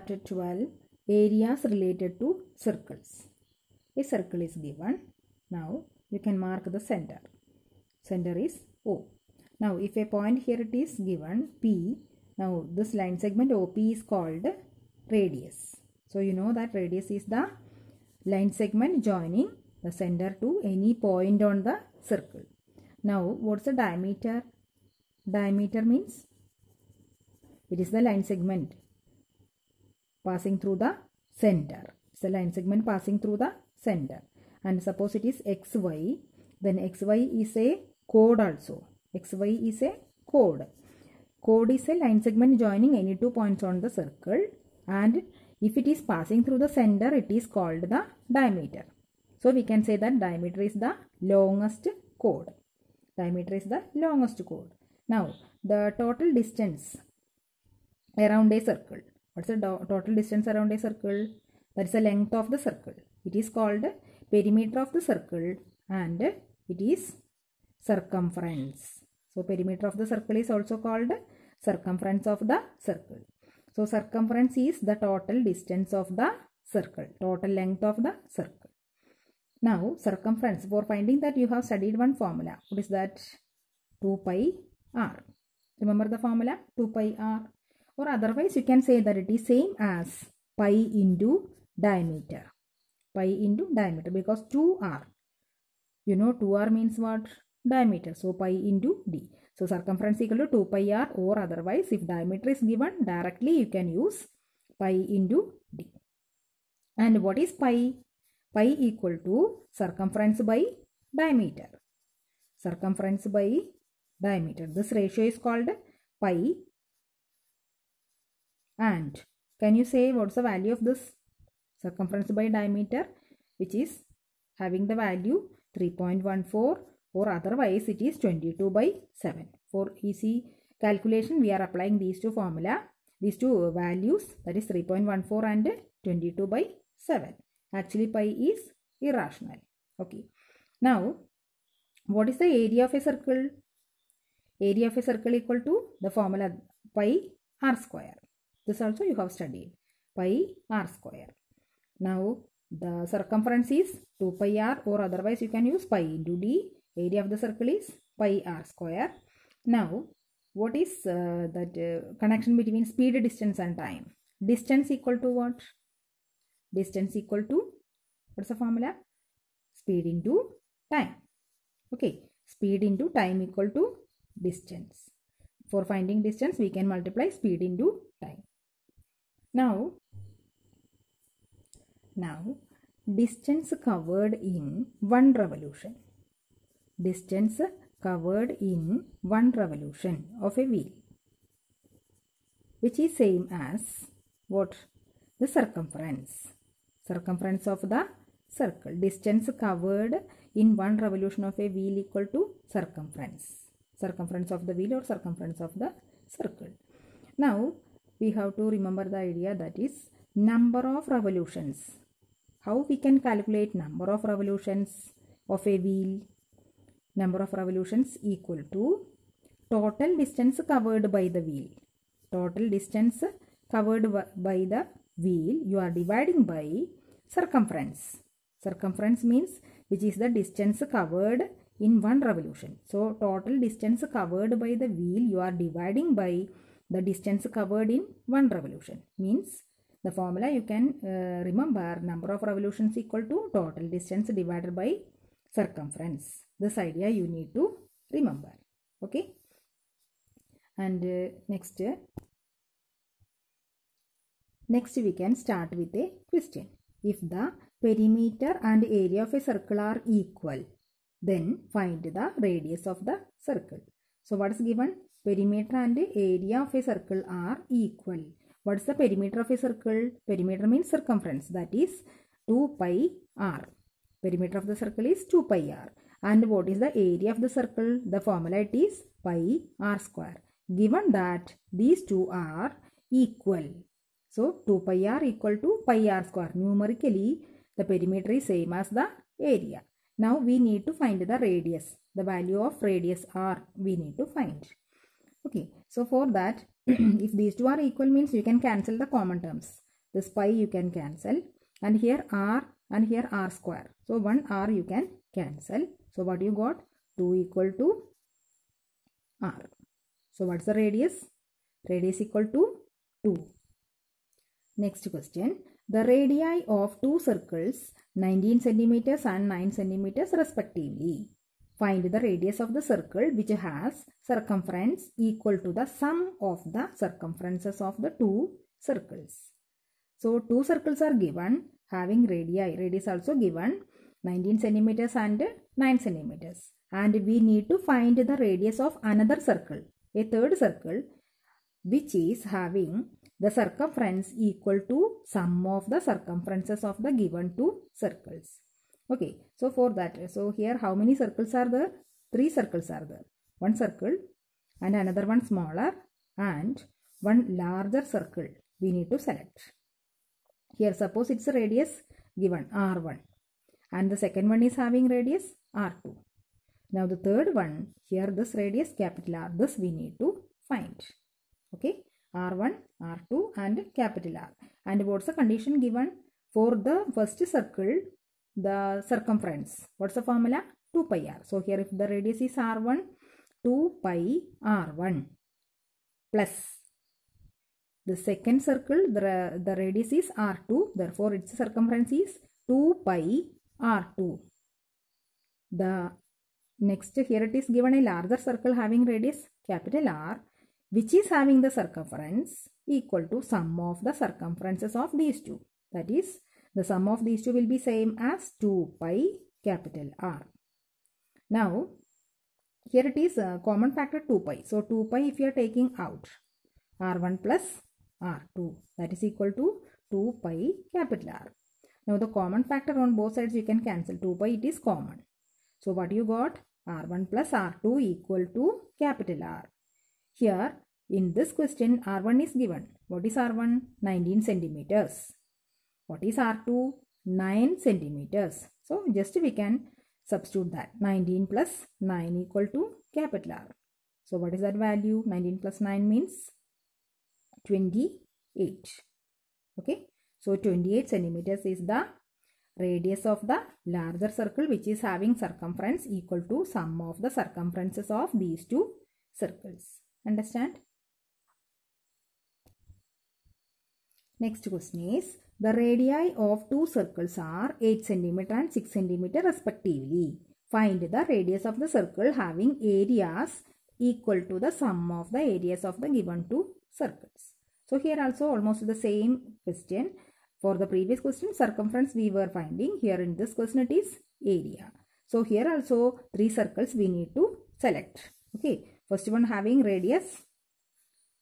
Chapter 12, Areas related to circles. A circle is given. Now you can mark the center. Center is O. Now if a point here it is given P, now this line segment OP is called radius. So you know that radius is the line segment joining the center to any point on the circle. Now what's the diameter? Diameter means it is the line segment passing through the center. It's the line segment passing through the center. And suppose it is XY, then XY is a chord also. XY is a chord. Chord is a line segment joining any two points on the circle, and if it is passing through the center, it is called the diameter. So we can say that diameter is the longest chord. Diameter is the longest chord. Now the total distance around a circle. What's the total distance around a circle? That is the length of the circle. It is called perimeter of the circle, and it is circumference. So perimeter of the circle is also called circumference of the circle. So circumference is the total distance of the circle, total length of the circle. Now circumference, for finding that you have studied one formula. What is that? 2 pi r. Remember the formula? 2 pi r. Or otherwise you can say that it is same as pi into diameter. Pi into diameter, because 2r. You know 2r means what? Diameter. So pi into d. So circumference equal to 2 pi r, or otherwise if diameter is given directly you can use pi into d. And what is pi? Pi equal to circumference by diameter. Circumference by diameter. This ratio is called pi. And can you say what's the value of this circumference by diameter, which is having the value 3.14, or otherwise it is 22 by 7. For easy calculation we are applying these two values, that is 3.14 and 22 by 7. Actually pi is irrational. Okay. Now what is the area of a circle? Area of a circle equal to the formula pi r square. This also you have studied, pi r square. Now the circumference is 2 pi r, or otherwise you can use pi into d. Area of the circle is pi r square. Now what is that connection between speed, distance and time? Distance equal to what? Distance equal to, what's the formula? Speed into time. Okay, speed into time equal to distance. For finding distance we can multiply speed into time. Now distance covered in one revolution. Distance covered in one revolution of a wheel, which is same as what? The circumference. Circumference of the circle. Distance covered in one revolution of a wheel equal to circumference. Circumference of the wheel or circumference of the circle. Now we have to remember the idea, that is number of revolutions. How we can calculate number of revolutions of a wheel? Number of revolutions equal to total distance covered by the wheel. Total distance covered by the wheel you are dividing by circumference. Circumference means which is the distance covered in one revolution. So total distance covered by the wheel you are dividing by the distance covered in one revolution. Means the formula you can remember, number of revolutions equal to total distance divided by circumference. This idea you need to remember. Okay. And next we can start with a question. If the perimeter and area of a circle are equal, then find the radius of the circle. So what is given? Perimeter and area of a circle are equal. What is the perimeter of a circle? Perimeter means circumference, that is 2 pi r. Perimeter of the circle is 2 pi r. And what is the area of the circle? The formula it is pi r square. Given that these two are equal, so 2 pi r equal to pi r square. Numerically the perimeter is same as the area. Now we need to find the radius. The value of radius r we need to find. Okay, so for that if these two are equal means you can cancel the common terms. this pi you can cancel, and here r and here r square. So 1 r you can cancel. So what you got? 2 equal to r. So what's the radius? Radius equal to 2. Next question. The radii of two circles 19 centimeters and 9 centimeters respectively. Find the radius of the circle which has circumference equal to the sum of the circumferences of the two circles. So two circles are given having radii. Radius also given 19 centimeters and 9 centimeters. And we need to find the radius of another circle, a third circle, which is having the circumference equal to sum of the circumferences of the given two circles. Okay, so for that, so here how many circles are there? 3 circles are there. One circle and another one smaller and one larger circle we need to select. Here suppose it's a radius given r1 and the second one is having radius r2. Now the third one, here this radius capital R, this we need to find. Okay, r1, r2 and capital R. And what's the condition given? For the first circle, the circumference, what's the formula? 2 pi r. So here if the radius is r1, 2 pi r1 plus the second circle, the radius is r2, therefore its circumference is 2 pi r2. The next, here it is given a larger circle having radius capital R, which is having the circumference equal to sum of the circumferences of these two. That is, the sum of these two will be same as 2 pi capital R. Now, here it is a common factor 2 pi. So, 2 pi if you are taking out, R1 plus R2, that is equal to 2 pi capital R. Now, the common factor on both sides you can cancel. 2 pi it is common. So, what you got? R1 plus R2 equal to capital R. Here, in this question, R1 is given. What is R1? 19 centimeters. What is R2? 9 centimeters. So, just we can substitute that. 19 plus 9 equal to capital R. So, what is that value? 19 plus 9 means 28. Okay. So, 28 centimeters is the radius of the larger circle which is having circumference equal to sum of the circumferences of these two circles. Understand? Next question is, the radii of two circles are 8 cm and 6 cm respectively. Find the radius of the circle having areas equal to the sum of the areas of the given two circles. So here also almost the same question. For the previous question, circumference we were finding. Here in this question it is area. So here also 3 circles we need to select. Okay. First one having radius.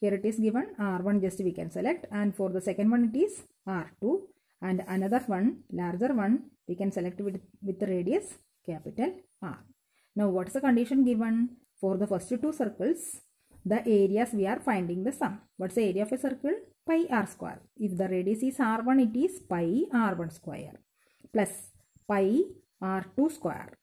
Here it is given R1, just we can select. And for the second one it is R2. And another one, larger one, we can select with the radius capital R. Now what is the condition given? For the first two circles, the areas we are finding the sum. What's the area of a circle? Pi r square. If the radius is r1, it is pi r1 square plus pi r2 square.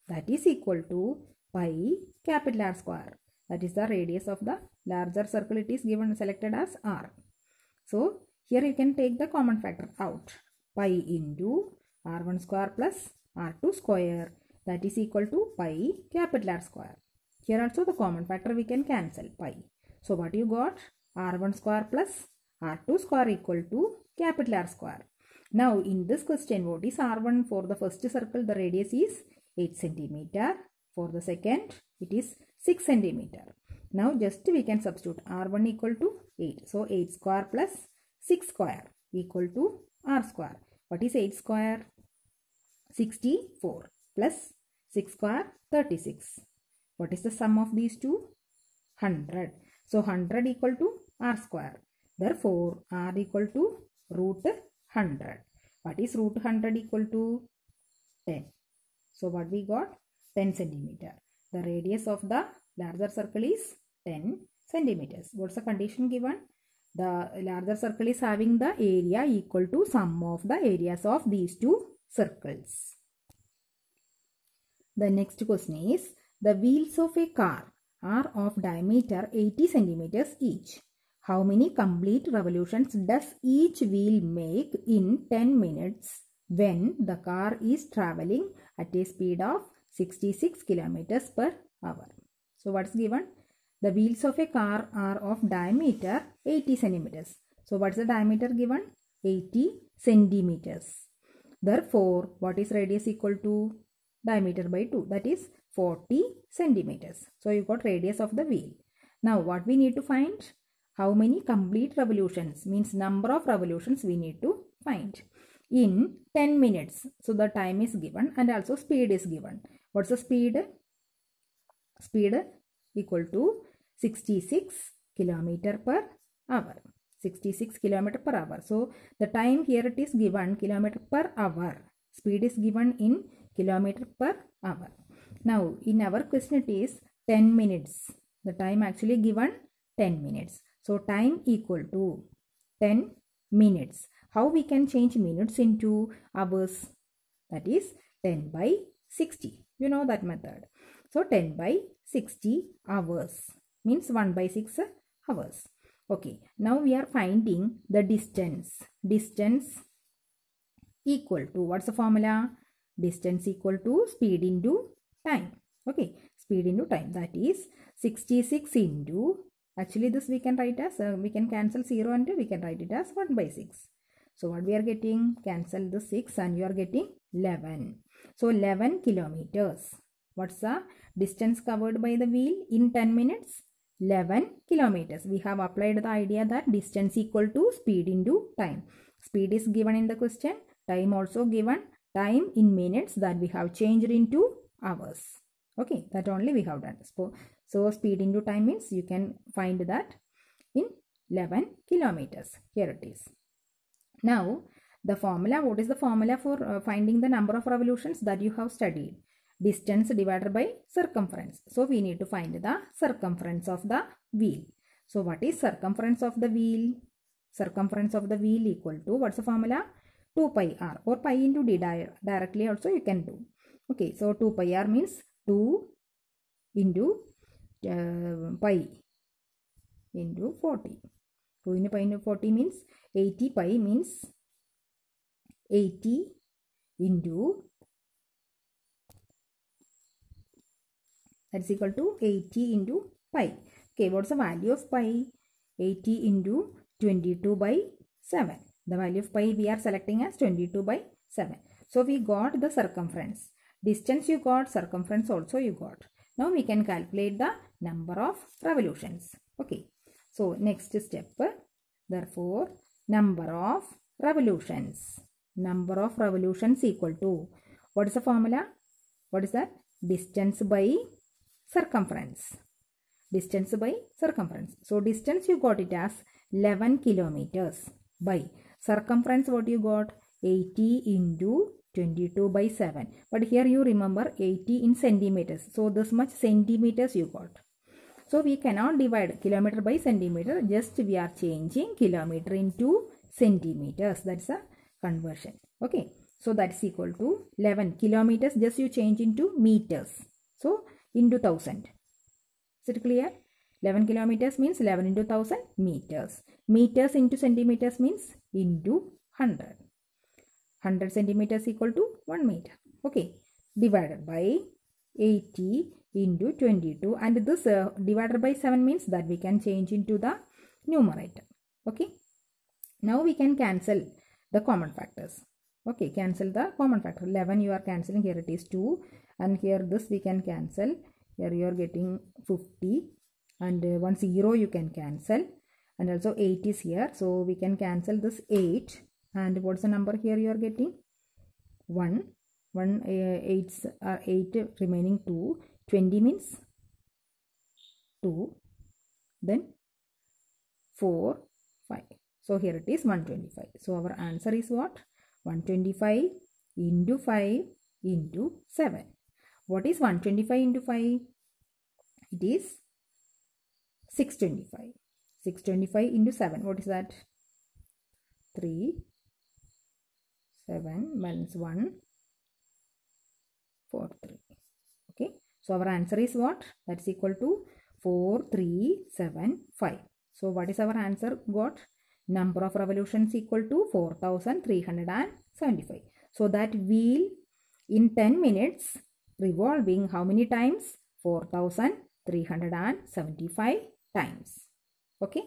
That is equal to pi capital R square. That is the radius of the larger circle. It is given selected as r. So here you can take the common factor out. Pi into r1 square plus r2 square. That is equal to pi capital R square. Here also the common factor we can cancel pi. So what you got? R1 square plus R2 square equal to capital R square. Now in this question, what is R1? For the first circle, the radius is 8 cm. For the second, it is 6 cm. Now just we can substitute R1 equal to 8. So 8 square plus 6 square equal to R square. What is 8 square? 64 plus 6 square 36. What is the sum of these two? 100. So 100 equal to R square. Therefore, R equal to root 100. What is root 100 equal to? 10. So what we got? 10 centimeter. The radius of the larger circle is 10 centimeters. What's the condition given? The larger circle is having the area equal to sum of the areas of these two circles. The next question is, the wheels of a car are of diameter 80 centimeters each. How many complete revolutions does each wheel make in 10 minutes when the car is traveling at a speed of 66 kilometers per hour? So what's given? The wheels of a car are of diameter 80 centimeters. So what's the diameter given? 80 centimeters. Therefore, what is radius equal to? Diameter by 2, that is 40 centimeters. So you got radius of the wheel. Now what we need to find? How many complete revolutions, means number of revolutions we need to find in 10 minutes. So the time is given and also speed is given. What's the speed? Speed equal to 66 kilometer per hour. 66 kilometer per hour. So the time here it is given kilometer per hour. Speed is given in kilometer per hour. Now in our question it is 10 minutes. The time actually given 10 minutes. So time equal to 10 minutes. How we can change minutes into hours? That is 10 by 60. You know that method. So 10 by 60 hours means 1 by 6 hours. Okay. Now we are finding the distance. Distance equal to, what's the formula? Distance equal to speed into time. Okay. Speed into time. That is 66 into, actually this we can write as, we can cancel 0 and we can write it as 1 by 6. So what we are getting? Cancel the 6 and you are getting 11. So 11 kilometers. What's the distance covered by the wheel in 10 minutes? 11 kilometers. We have applied the idea that distance equal to speed into time. Speed is given in the question. Time also given. Time in minutes, that we have changed into hours. Okay, that only we have done. So speed into time means you can find that in 11 kilometers. Here it is. Now the formula, what is the formula for finding the number of revolutions that you have studied? Distance divided by circumference. So we need to find the circumference of the wheel. So what is circumference of the wheel? Circumference of the wheel equal to, what's the formula? 2 pi r, or pi into d directly also you can do. Okay, so 2 pi r means 2 into pi into 40. 2 into pi into 40 means 80 pi means 80 into, that is equal to 80 into pi. Okay, what's the value of pi? 80 into 22 by 7. The value of pi we are selecting as 22 by 7. So we got the circumference. Distance you got, circumference also you got. Now we can calculate the number of revolutions. Okay. So next step, therefore number of revolutions. Number of revolutions equal to, what is the formula? What is that? Distance by circumference. Distance by circumference. So distance you got it as 11 kilometers by circumference, what you got? 80 into 22 by 7. But here you remember 80 in centimeters. So this much centimeters you got. So we cannot divide kilometer by centimeter. Just we are changing kilometer into centimeters. That's a conversion. Okay. So that's equal to 11 kilometers. Just you change into meters. So into 1000. Is it clear? 11 kilometers means 11 into 1000 meters. Meters into centimeters means into 100. 100 centimeters equal to 1 meter. Okay. Divided by 80 into 22. And this divided by 7 means that we can change into the numerator. Okay. Now we can cancel the common factors. Okay. Cancel the common factor. 11 you are cancelling. Here it is 2. And here this we can cancel. Here you are getting 50. And 1 0 you can cancel. And also 8 is here. So we can cancel this 8. And what's the number here you are getting? 1. 8 remaining 2. 20 means 2. Then 4, 5. So here it is 125. So our answer is what? 125 into 5 into 7. What is 125 into 5? It is 625. 625 into 7. What is that? 3, 7, balance 1, 4, 3. Okay. So our answer is what? That's equal to 4375. So what is our answer got? Number of revolutions equal to 4375. So that wheel in 10 minutes revolving how many times? 4375 times. Okay.